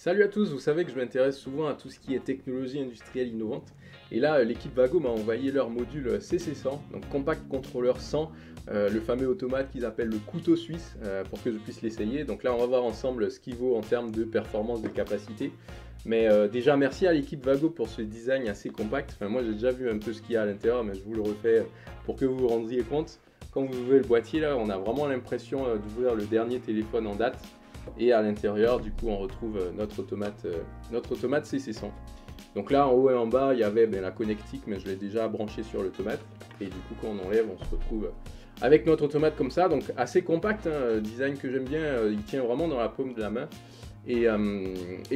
Salut à tous, vous savez que je m'intéresse souvent à tout ce qui est technologie industrielle innovante. Et là, l'équipe Vago m'a envoyé leur module CC100, donc Compact Controller 100, le fameux automate qu'ils appellent le couteau suisse, pour que je puisse l'essayer. Donc là, on va voir ensemble ce qu'il vaut en termes de performance, de capacité. Mais déjà, merci à l'équipe Vago pour ce design assez compact. Enfin, moi, j'ai déjà vu un peu ce qu'il y a à l'intérieur, mais je vous le refais pour que vous vous rendiez compte. Quand vous ouvrez le boîtier, là, on a vraiment l'impression d'ouvrir le dernier téléphone en date. Et à l'intérieur, du coup, on retrouve notre automate CC100. Donc là, en haut et en bas, il y avait la connectique, mais je l'ai déjà branché sur l'automate. Et du coup, quand on enlève, on se retrouve avec notre automate comme ça. Donc assez compact, hein, design que j'aime bien, il tient vraiment dans la paume de la main. Et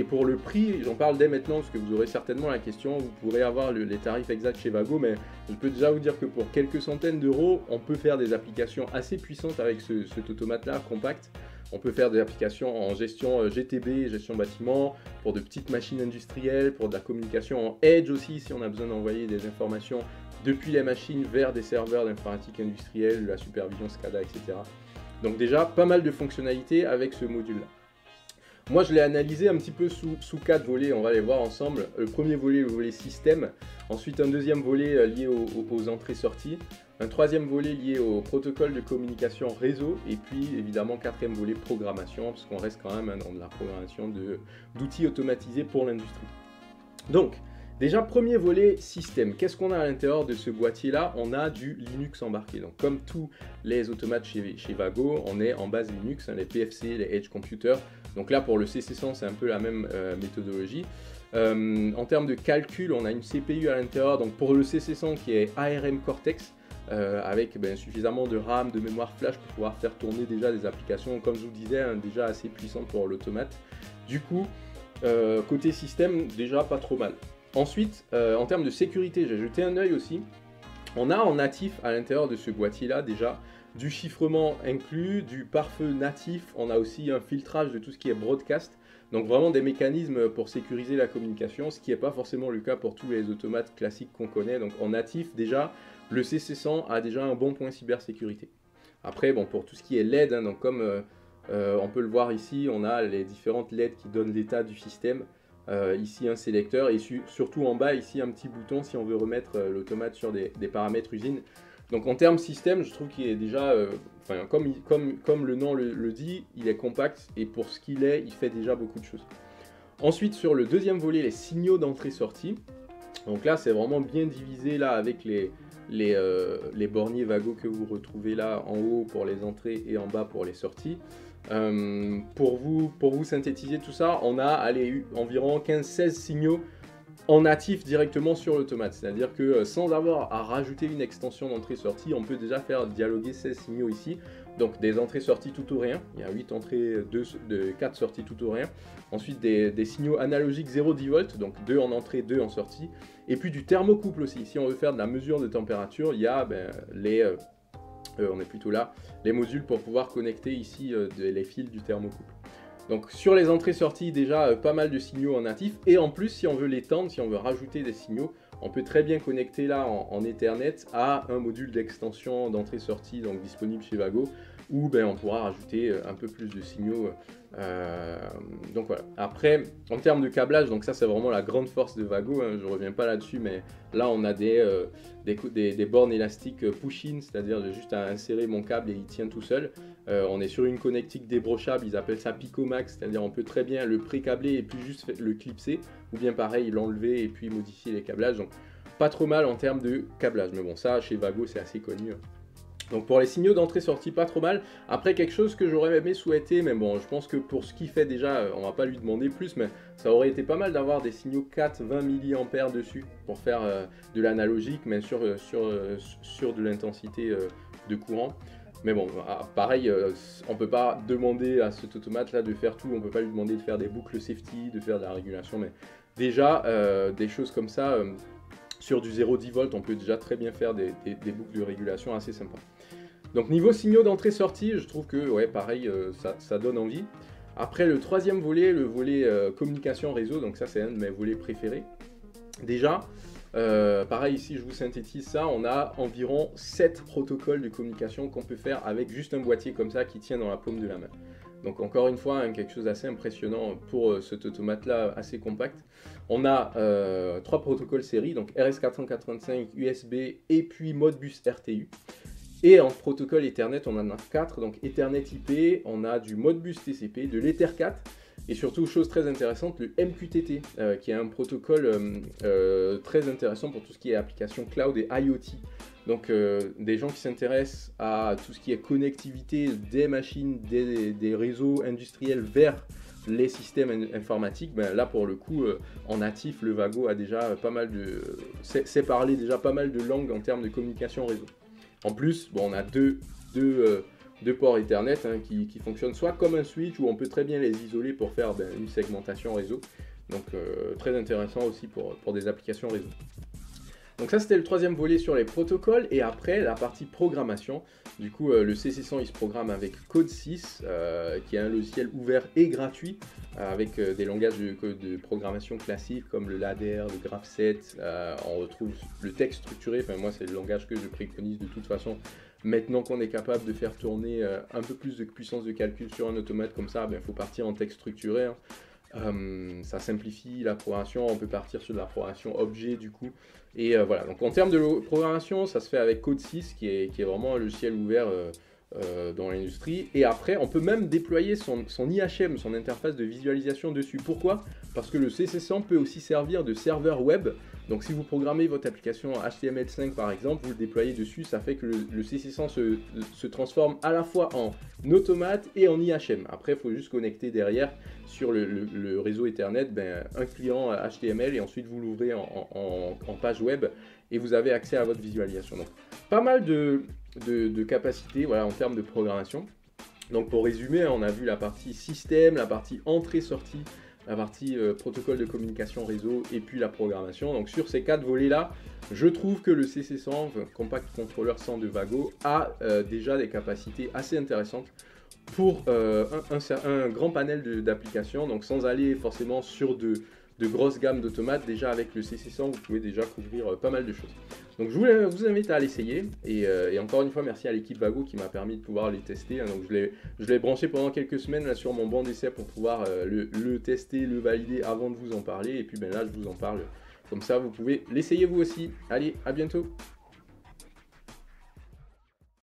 pour le prix, j'en parle dès maintenant parce que vous aurez certainement la question, vous pourrez avoir les tarifs exacts chez Vago, mais je peux déjà vous dire que pour quelques centaines d'euros, on peut faire des applications assez puissantes avec cet automate-là, compact. On peut faire des applications en gestion GTB, gestion bâtiment, pour de petites machines industrielles, pour de la communication en Edge aussi, si on a besoin d'envoyer des informations depuis les machines vers des serveurs d'informatique industrielle, de la supervision SCADA, etc. Donc déjà, pas mal de fonctionnalités avec ce module-là. Moi, je l'ai analysé un petit peu sous 4 volets, on va les voir ensemble. Le premier volet, le volet système. Ensuite, un deuxième volet lié aux entrées-sorties. Un troisième volet lié au protocole de communication réseau. Et puis, évidemment, quatrième volet programmation, parce qu'on reste quand même dans de la programmation d'outils automatisés pour l'industrie. Donc, déjà, premier volet système. Qu'est-ce qu'on a à l'intérieur de ce boîtier-là? On a du Linux embarqué. Donc, comme tous les automates chez Vago, on est en base Linux, hein, les PFC, les Edge Computer. Donc là, pour le CC100, c'est un peu la même méthodologie. En termes de calcul, on a une CPU à l'intérieur. Donc pour le CC100 qui est ARM Cortex, avec suffisamment de RAM, de mémoire flash pour pouvoir faire tourner déjà des applications, comme je vous disais, hein, déjà assez puissantes pour l'automate. Du coup, côté système, déjà pas trop mal. Ensuite, en termes de sécurité, j'ai jeté un œil aussi. On a en natif à l'intérieur de ce boîtier-là déjà du chiffrement inclus, du pare-feu natif, on a aussi un filtrage de tout ce qui est broadcast, donc vraiment des mécanismes pour sécuriser la communication, ce qui n'est pas forcément le cas pour tous les automates classiques qu'on connaît. Donc en natif déjà, le CC100 a déjà un bon point cybersécurité. Après, bon, pour tout ce qui est LED, hein, donc comme on peut le voir ici, on a les différentes LED qui donnent l'état du système. Ici un sélecteur et surtout en bas ici un petit bouton si on veut remettre l'automate sur des paramètres usines. Donc en termes système, je trouve qu'il est déjà, comme le nom le dit, il est compact et pour ce qu'il est, il fait déjà beaucoup de choses. Ensuite sur le deuxième volet, les signaux d'entrée-sortie. Donc là c'est vraiment bien divisé là avec les borniers Vago que vous retrouvez là en haut pour les entrées et en bas pour les sorties. Pour vous synthétiser tout ça, on a environ 15-16 signaux en natif directement sur l'automate. C'est-à-dire que sans avoir à rajouter une extension d'entrée-sortie, on peut déjà faire dialoguer 16 signaux ici. Donc des entrées-sorties tout ou rien, il y a 8 entrées, 4 sorties tout ou rien. Ensuite des signaux analogiques 0,10 volts, donc 2 en entrée, 2 en sortie. Et puis du thermocouple aussi, si on veut faire de la mesure de température, il y a on est plutôt là, les modules pour pouvoir connecter ici les fils du thermocouple. Donc sur les entrées-sorties, déjà pas mal de signaux en natif. Et en plus, si on veut l'étendre, si on veut rajouter des signaux, on peut très bien connecter là en Ethernet à un module d'extension d'entrée-sortie donc disponible chez Vago, où on pourra rajouter un peu plus de signaux. Donc voilà. Après, en termes de câblage, donc ça c'est vraiment la grande force de Vago, hein, je ne reviens pas là-dessus, mais là on a des bornes élastiques push-in, c'est-à-dire j'ai juste à insérer mon câble et il tient tout seul. On est sur une connectique débrochable, ils appellent ça Picomax, c'est-à-dire on peut très bien le pré-câbler et puis juste le clipser, ou bien pareil l'enlever et puis modifier les câblages. Donc pas trop mal en termes de câblage, mais bon ça chez Vago c'est assez connu. Donc pour les signaux d'entrée-sortie, pas trop mal. Après quelque chose que j'aurais aimé souhaiter, mais bon je pense que pour ce qu'il fait déjà, on va pas lui demander plus, mais ça aurait été pas mal d'avoir des signaux 4-20 mA dessus pour faire de l'analogique, mais sur de l'intensité de courant. Mais bon, pareil, on peut pas demander à cet automate là de faire tout, on peut pas lui demander de faire des boucles safety, de faire de la régulation, mais déjà des choses comme ça, sur du 0,10 volts, on peut déjà très bien faire des boucles de régulation assez sympas. Donc niveau signaux d'entrée-sortie, je trouve que ouais, pareil, ça donne envie. Après le troisième volet, le volet communication réseau, donc ça c'est un de mes volets préférés. Déjà, pareil ici je vous synthétise ça, on a environ 7 protocoles de communication qu'on peut faire avec juste un boîtier comme ça qui tient dans la paume de la main. Donc encore une fois, hein, quelque chose d'assez impressionnant pour cet automate-là, assez compact. On a 3 protocoles série, donc RS485, USB et puis Modbus RTU. Et en protocole Ethernet, on en a 4, donc Ethernet IP, on a du Modbus TCP, de l'Ether 4, et surtout, chose très intéressante, le MQTT, qui est un protocole très intéressant pour tout ce qui est application cloud et IoT. Donc des gens qui s'intéressent à tout ce qui est connectivité des machines, des réseaux industriels vers les systèmes informatiques, ben là pour le coup en natif le Vago a déjà pas mal de sait parler déjà pas mal de langues en termes de communication réseau. En plus, bon, on a deux ports Ethernet hein, qui fonctionnent soit comme un switch ou on peut très bien les isoler pour faire une segmentation réseau. Donc très intéressant aussi pour des applications réseau. Donc ça c'était le troisième volet sur les protocoles et après la partie programmation. Du coup le CC100 il se programme avec Code 6 qui est un logiciel ouvert et gratuit avec des langages de programmation classiques comme le ladder, le graph7, on retrouve le texte structuré, enfin moi c'est le langage que je préconise de toute façon. Maintenant qu'on est capable de faire tourner un peu plus de puissance de calcul sur un automate comme ça, il faut partir en texte structuré. Hein. Ça simplifie la programmation, on peut partir sur de la programmation objet du coup. Et voilà, donc en termes de programmation, ça se fait avec Code 6 qui est vraiment un logiciel ouvert dans l'industrie. Et après, on peut même déployer son IHM, son interface de visualisation dessus. Pourquoi? Parce que le CC100 peut aussi servir de serveur web. Donc si vous programmez votre application HTML5 par exemple, vous le déployez dessus, ça fait que le CC100 se transforme à la fois en automate et en IHM. Après, il faut juste connecter derrière sur le réseau Ethernet un client HTML et ensuite vous l'ouvrez en page web et vous avez accès à votre visualisation. Donc pas mal de capacités voilà, en termes de programmation. Donc pour résumer, on a vu la partie système, la partie entrée-sortie, la partie protocole de communication réseau et puis la programmation. Donc sur ces 4 volets là, je trouve que le CC100, Compact Controller 100 de Vago, a déjà des capacités assez intéressantes pour un grand panel d'applications, donc sans aller forcément sur de grosses gammes d'automates. Déjà avec le CC100 vous pouvez déjà couvrir pas mal de choses. Donc je vous invite à l'essayer et encore une fois merci à l'équipe Vago qui m'a permis de pouvoir les tester. Donc je l'ai branché pendant quelques semaines là, sur mon banc d'essai pour pouvoir le tester, le valider avant de vous en parler et puis là je vous en parle comme ça vous pouvez l'essayer vous aussi. Allez, à bientôt.